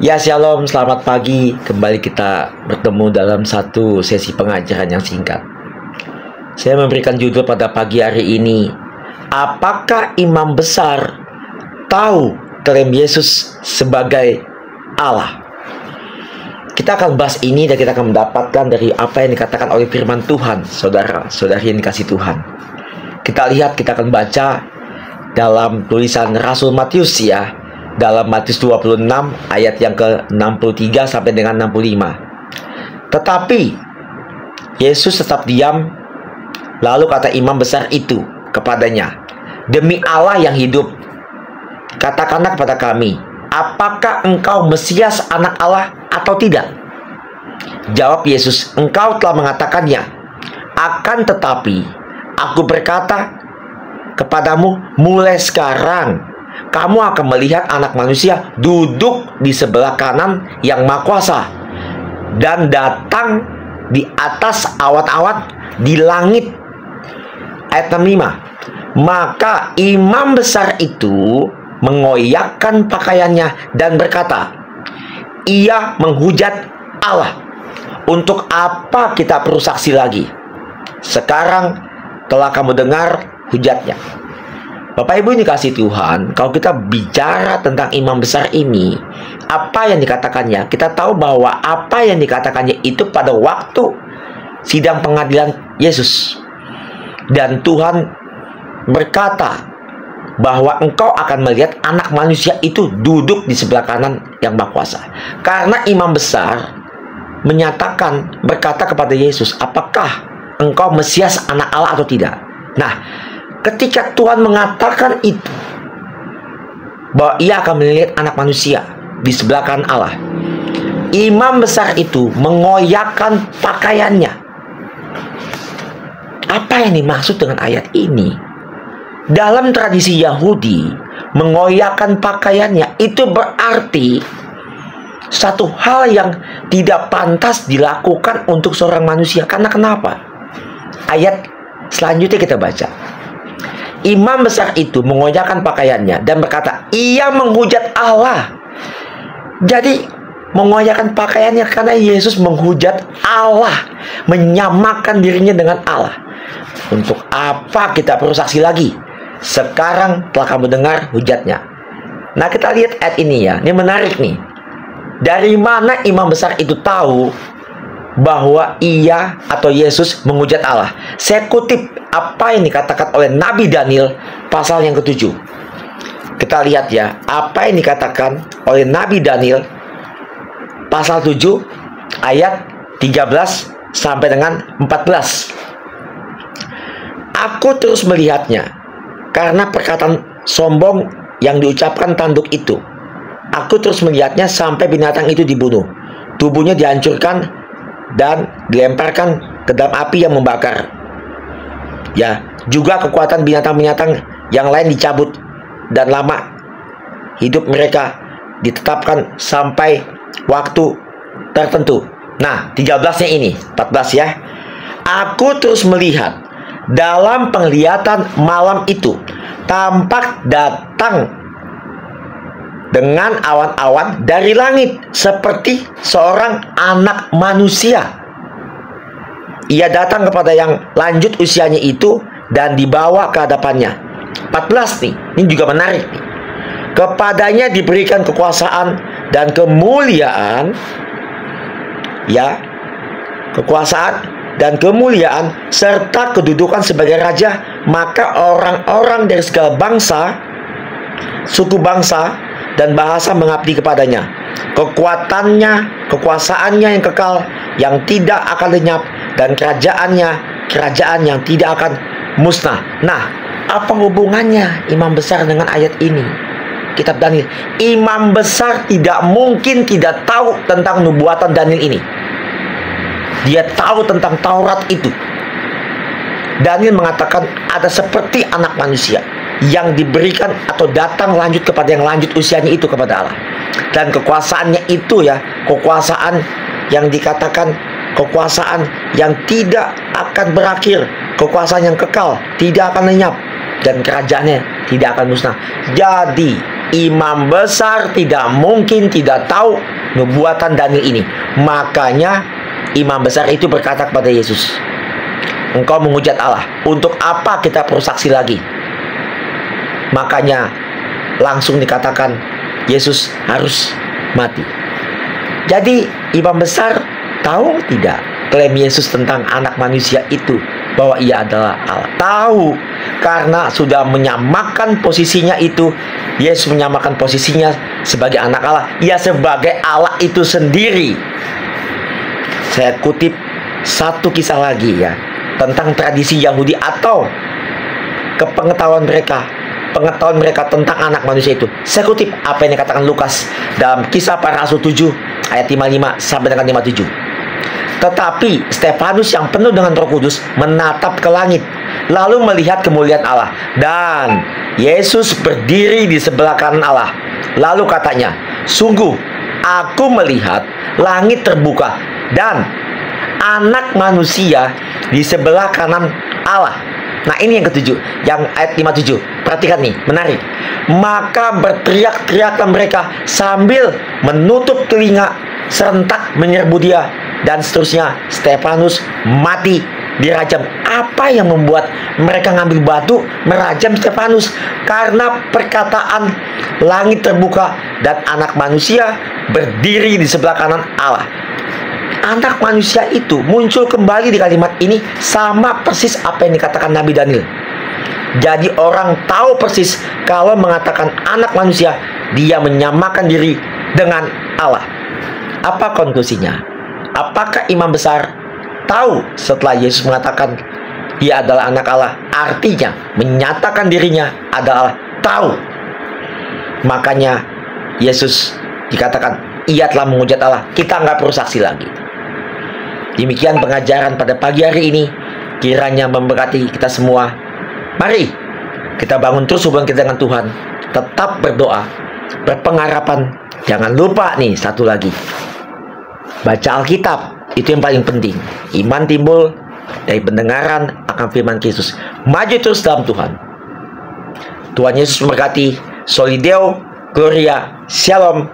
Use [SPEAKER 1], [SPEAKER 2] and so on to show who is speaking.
[SPEAKER 1] Ya, shalom, selamat pagi. Kembali kita bertemu dalam satu sesi pengajaran yang singkat. Saya memberikan judul pada pagi hari ini, apakah imam besar tahu klaim Yesus sebagai Allah? Kita akan bahas ini dan kita akan mendapatkan dari apa yang dikatakan oleh firman Tuhan, saudara-saudari yang dikasih Tuhan. Kita lihat, kita akan baca dalam tulisan Rasul Matius ya, dalam Matius 26 ayat yang ke-63 sampai dengan 65. Tetapi Yesus tetap diam, lalu kata imam besar itu kepadanya, "Demi Allah yang hidup, katakanlah kepada kami, apakah engkau Mesias anak Allah atau tidak?" Jawab Yesus, "Engkau telah mengatakannya. Akan tetapi aku berkata kepadamu, mulai sekarang kamu akan melihat Anak Manusia duduk di sebelah kanan yang Maha Kuasa dan datang di atas awan-awan di langit." Ayat 65. Maka imam besar itu mengoyakkan pakaiannya dan berkata, "Ia menghujat Allah. Untuk apa kita perlu saksi lagi? Sekarang telah kamu dengar hujatnya." Bapak Ibu yang dikasih Tuhan, kalau kita bicara tentang imam besar ini, apa yang dikatakannya? Kita tahu bahwa apa yang dikatakannya itu pada waktu sidang pengadilan Yesus. Dan Tuhan berkata bahwa engkau akan melihat Anak Manusia itu duduk di sebelah kanan yang Maha Kuasa. Karena imam besar menyatakan, berkata kepada Yesus, apakah engkau Mesias anak Allah atau tidak? Nah, ketika Tuhan mengatakan itu, bahwa ia akan melihat Anak Manusia di sebelah kanan Allah, imam besar itu mengoyakkan pakaiannya. Apa yang dimaksud dengan ayat ini? Dalam tradisi Yahudi, mengoyakkan pakaiannya itu berarti satu hal yang tidak pantas dilakukan untuk seorang manusia. Karena kenapa? Ayat selanjutnya kita baca. Imam besar itu mengoyakkan pakaiannya dan berkata, ia menghujat Allah. Jadi mengoyakkan pakaiannya karena Yesus menghujat Allah, menyamakan dirinya dengan Allah. Untuk apa kita perlu saksi lagi? Sekarang telah kamu dengar hujatnya. Nah, kita lihat ayat ini ya. Ini menarik nih. Dari mana imam besar itu tahu bahwa ia atau Yesus menghujat Allah? Saya kutip apa yang dikatakan oleh Nabi Daniel pasal yang ke-7. Kita lihat ya, apa yang dikatakan oleh Nabi Daniel pasal 7 ayat 13 sampai dengan 14. Aku terus melihatnya karena perkataan sombong yang diucapkan tanduk itu. Aku terus melihatnya sampai binatang itu dibunuh, tubuhnya dihancurkan dan dilemparkan ke dalam api yang membakar. Ya, juga kekuatan binatang-binatang yang lain dicabut dan lama hidup mereka ditetapkan sampai waktu tertentu. Nah, 13-nya ini, 14 ya. Aku terus melihat dalam penglihatan malam itu tampak datang dengan awan-awan dari langit seperti seorang anak manusia. Ia datang kepada yang lanjut usianya itu dan dibawa ke hadapannya. 14 nih, ini juga menarik nih. Kepadanya diberikan kekuasaan dan kemuliaan, ya, kekuasaan dan kemuliaan serta kedudukan sebagai raja. Maka orang-orang dari segala bangsa, suku bangsa dan bahasa mengabdi kepadanya. Kekuatannya, kekuasaannya yang kekal, yang tidak akan lenyap, dan kerajaannya, kerajaan yang tidak akan musnah. Nah, apa hubungannya imam besar dengan ayat ini? Kitab Daniel. Imam besar tidak mungkin tidak tahu tentang nubuatan Daniel ini. Dia tahu tentang Taurat itu. Daniel mengatakan ada seperti Anak Manusia yang diberikan atau datang lanjut kepada yang lanjut usianya itu kepada Allah. Dan kekuasaannya itu ya, kekuasaan yang dikatakan kekuasaan yang tidak akan berakhir, kekuasaan yang kekal, tidak akan lenyap, dan kerajaannya tidak akan musnah. Jadi imam besar tidak mungkin tidak tahu nubuatan Daniel ini. Makanya imam besar itu berkata kepada Yesus, engkau menghujat Allah, untuk apa kita perlu saksi lagi? Makanya langsung dikatakan Yesus harus mati. Jadi imam besar tahu tidak klaim Yesus tentang anak manusia itu, bahwa ia adalah Allah? Tahu, karena sudah menyamakan posisinya itu. Yesus menyamakan posisinya sebagai anak Allah, ia sebagai Allah itu sendiri. Saya kutip satu kisah lagi ya, tentang tradisi Yahudi atau kepengetahuan mereka, pengetahuan mereka tentang anak manusia itu. Saya kutip apa yang dikatakan Lukas dalam Kisah Para Rasul 7 ayat 55 sampai dengan 57. Tetapi Stefanus yang penuh dengan Roh Kudus menatap ke langit, lalu melihat kemuliaan Allah, dan Yesus berdiri di sebelah kanan Allah. Lalu katanya, sungguh aku melihat langit terbuka dan anak manusia di sebelah kanan Allah. Nah, ini yang ketujuh, yang ayat 57. Perhatikan nih, menarik. Maka berteriak-teriaklah mereka sambil menutup telinga, serentak menyerbu dia, dan seterusnya. Stefanus mati dirajam. Apa yang membuat mereka ngambil batu merajam Stefanus? Karena perkataan langit terbuka dan anak manusia berdiri di sebelah kanan Allah. Anak manusia itu muncul kembali di kalimat ini, sama persis apa yang dikatakan Nabi Daniel. Jadi orang tahu persis kalau mengatakan anak manusia, dia menyamakan diri dengan Allah. Apa konklusinya? Apakah imam besar tahu setelah Yesus mengatakan ia adalah anak Allah? Artinya menyatakan dirinya adalah tahu. Makanya Yesus dikatakan ia telah menghujat Allah. Kita nggak perlu saksi lagi. Demikian pengajaran pada pagi hari ini. Kiranya memberkati kita semua. Mari kita bangun terus hubungan kita dengan Tuhan. Tetap berdoa, berpengharapan. Jangan lupa nih satu lagi, baca Alkitab. Itu yang paling penting. Iman timbul dari pendengaran akan firman Kristus. Maju terus dalam Tuhan. Tuhan Yesus memberkati. Soli Deo, Gloria, Shalom.